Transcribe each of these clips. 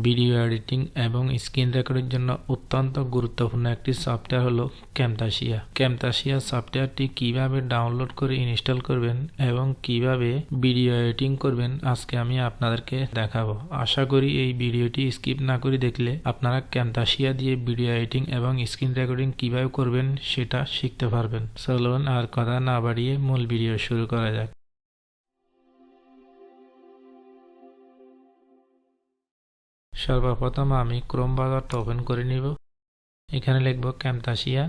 Video editing এবং screen রেকর্ডের জন্য অত্যন্ত গুরুত্বপূর্ণ একটি সফটওয়্যার হলো ক্যামতাসিয়া। ক্যামতাসিয়া সফটওয়্যারটি কিভাবে ডাউনলোড করে ইনস্টল করবেন এবং কিভাবে ভিডিও এডিটিং করবেন আজকে আমি আপনাদেরকে দেখাবো। আশা করি এই ভিডিওটি স্কিপ না করে দেখলে আপনারা ক্যামতাসিয়া দিয়ে ভিডিও এডিটিং এবং স্ক্রিন রেকর্ডিং কিভাবে করবেন সেটা শিখতে পারবেন। চলুন আর কথা না বাড়িয়ে মূল ভিডিও শুরু করা যাক। সর্বপ্রথম আমি ক্রোম ব্রাউজারটা ওপেন করে নিব। এখানে লিখব ক্যামতাসিয়া।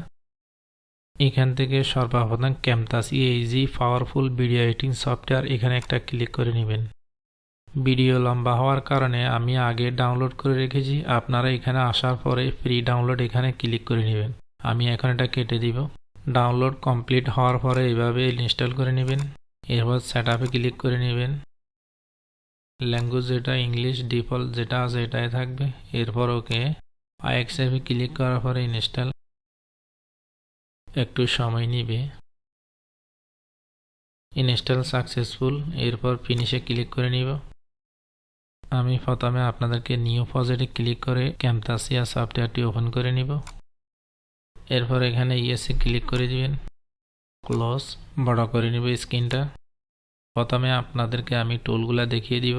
এখান থেকে সর্বপ্রথম ক্যামতাসিয়া easy powerful video editing software এখানে একটা ক্লিক করে নেবেন। ভিডিও লম্বা হওয়ার কারণে আমি আগে ডাউনলোড করে রেখেছি, আপনারা এখানে আসার পরে ফ্রি ডাউনলোড এখানে ক্লিক করে নেবেন। আমি এখন এটা কেটে দিব। ডাউনলোড কমপ্লিট হওয়ার পরে এইভাবে ইনস্টল করে নেবেন। এরপর সেট আপে ক্লিক করে নেবেন। ল্যাঙ্গুয়েজ যেটা ইংলিশ ডিফল্ট যেটা আছে এটাই থাকবে। এরপর ওকে আইএক্সএফে ক্লিক করার পরে ইনস্টল একটু সময় নিবে। Install successful. এরপর ফিনিশে ক্লিক করে নিব। আমি প্রথমে আপনাদেরকে নিউ প্রজেক্টে ক্লিক করে ক্যামতাসিয়া সফটওয়্যারটি ওপেন করে নিব। এরপর এখানে ইয়েসে ক্লিক করে দিবেন। ক্লোজ বড় করে নিব স্ক্রিনটা। প্রথমে আপনাদেরকে আমি টুলগুলা দেখিয়ে দিব।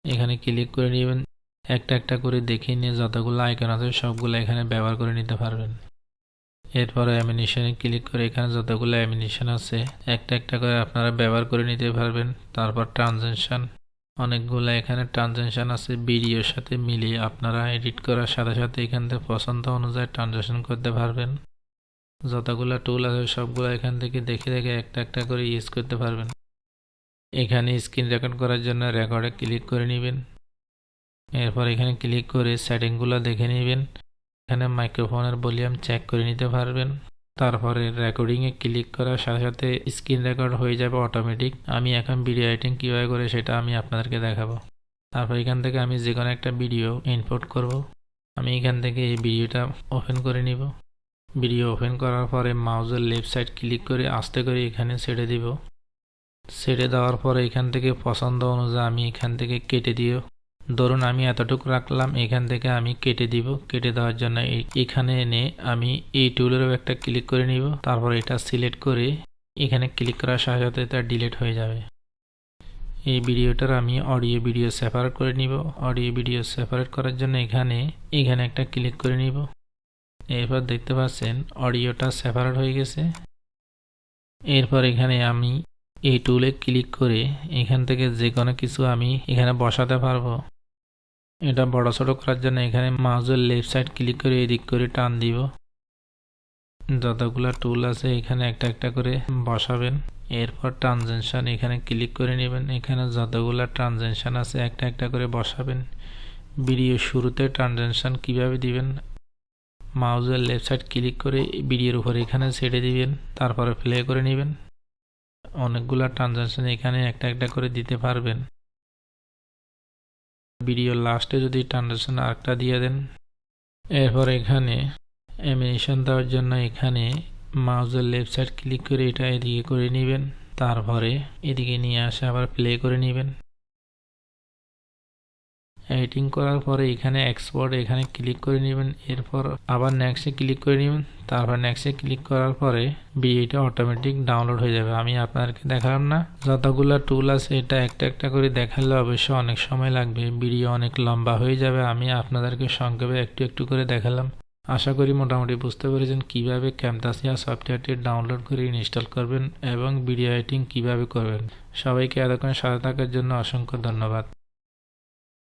এখানে ক্লিক করে নেবেন। একটা একটা করে দেখিয়ে নিয়ে যতগুলো আইকন আছে সবগুলো এখানে ব্যবহার করে নিতে পারবেন। এরপরে অ্যানিমেশনে ক্লিক করে এখানে যতগুলো অ্যানিমেশন আছে একটা একটা করে আপনারা ব্যবহার করে নিতে পারবেন। তারপর ট্রানজেকশন, অনেকগুলো এখানে ট্রানজেকশন আছে ভিডিওর সাথে মিলিয়ে আপনারা এডিট করার সাথে সাথে এখান থেকে পছন্দ অনুযায়ী ট্রানজেকশন করতে পারবেন। যতগুলো টুল আছে সবগুলো এখান থেকে দেখে দেখে একটা একটা করে ইউজ করতে পারবেন। এখানে স্ক্রিন রেকর্ড করার জন্য রেকর্ডে ক্লিক করে নেবেন। এরপর এখানে ক্লিক করে সেটিংগুলো দেখে নেবেন। এখানে মাইক্রোফোনের ভলিউম চেক করে নিতে পারবেন। তারপরে রেকর্ডিংয়ে ক্লিক করার সাথে সাথে স্ক্রিন রেকর্ড হয়ে যাবে অটোমেটিক। আমি এখন ভিডিও এডিটিং কীভাবে করে সেটা আমি আপনাদেরকে দেখাবো। তারপর এখান থেকে আমি যে কোনো একটা ভিডিও ইনপুট করব। আমি এখান থেকে এই ভিডিওটা ওপেন করে নিব। ভিডিও ওপেন করার পরে মাউসের লেফট সাইড ক্লিক করে আস্তে করে এখানে ছেড়ে দিব। ছেড়ে দেওয়ার পরে এখান থেকে পছন্দ অনুযায়ী আমি এখান থেকে কেটে দিও। ধরুন আমি এতটুকু রাখলাম, এখান থেকে আমি কেটে দিব। কেটে দেওয়ার জন্য এখানে এনে আমি এই টুলেরও একটা ক্লিক করে নিব। তারপর এটা সিলেক্ট করে এখানে ক্লিক করার সাথে সাথে এটা ডিলিট হয়ে যাবে। এই ভিডিওটার আমি অডিও ভিডিও সেপারেট করে নিব। অডিও ভিডিও সেপারেট করার জন্য এখানে একটা ক্লিক করে নিব। এরপর দেখতে পাচ্ছেন অডিওটা সেপারেট হয়ে গেছে। এরপর এখানে আমি এই টুলে ক্লিক করে এখান থেকে যে কোনো কিছু আমি এখানে বসাতে পারবো। এটা বড় ছোট করার জন্য এখানে মাউসের লেফট সাইড ক্লিক করে এদিক করে টান দিব। যতগুলো টুল আছে এখানে একটা একটা করে বসাবেন। এরপর ট্রানজেকশন এখানে ক্লিক করে নেবেন। এখানে যতগুলো ট্রানজেকশন আছে একটা একটা করে বসাবেন। ভিডিও শুরুতে ট্রানজেকশন কিভাবে দিবেন, মাউসের লেফট সাইড ক্লিক করে ভিডিওর উপরে এখানে ছেড়ে দিবেন। তারপরে প্লে করে নেবেন। অনেকগুলা ট্রানজেকশন এখানে একটা একটা করে দিতে পারবেন। ভিডিও লাস্টে যদি ট্রানজেকশন আরেকটা দিয়ে দেন। এরপর এখানে অ্যানিমেশন দেওয়ার জন্য এখানে মাউসের লেফট সাইড ক্লিক করে এটা এদিকে করে নেবেন। তারপরে এদিকে নিয়ে আসে আবার প্লে করে নেবেন। এডিটিং করার পরে এখানে এক্সপোর্ট এখানে ক্লিক করে নেবেন। এরপর আবার নেক্সটে ক্লিক করে নেবেন। তারপর নেক্সটে ক্লিক করার পরে ভিডিওটা অটোমেটিক ডাউনলোড হয়ে যাবে। আমি আপনাদেরকে দেখালাম না, যতগুলো টুল আছে এটা একটা একটা করে দেখালে অবশ্য অনেক সময় লাগবে, ভিডিও অনেক লম্বা হয়ে যাবে। আমি আপনাদেরকে সংক্ষেপে একটু একটু করে দেখালাম। আশা করি মোটামুটি বুঝতে পেরেছেন কিভাবে ক্যামতাসিয়া সফটওয়্যারটি ডাউনলোড করে ইনস্টল করবেন এবং ভিডিও এডিটিং কিভাবে করবেন। সবাইকে এতক্ষণ সাথে থাকার জন্য অসংখ্য ধন্যবাদ।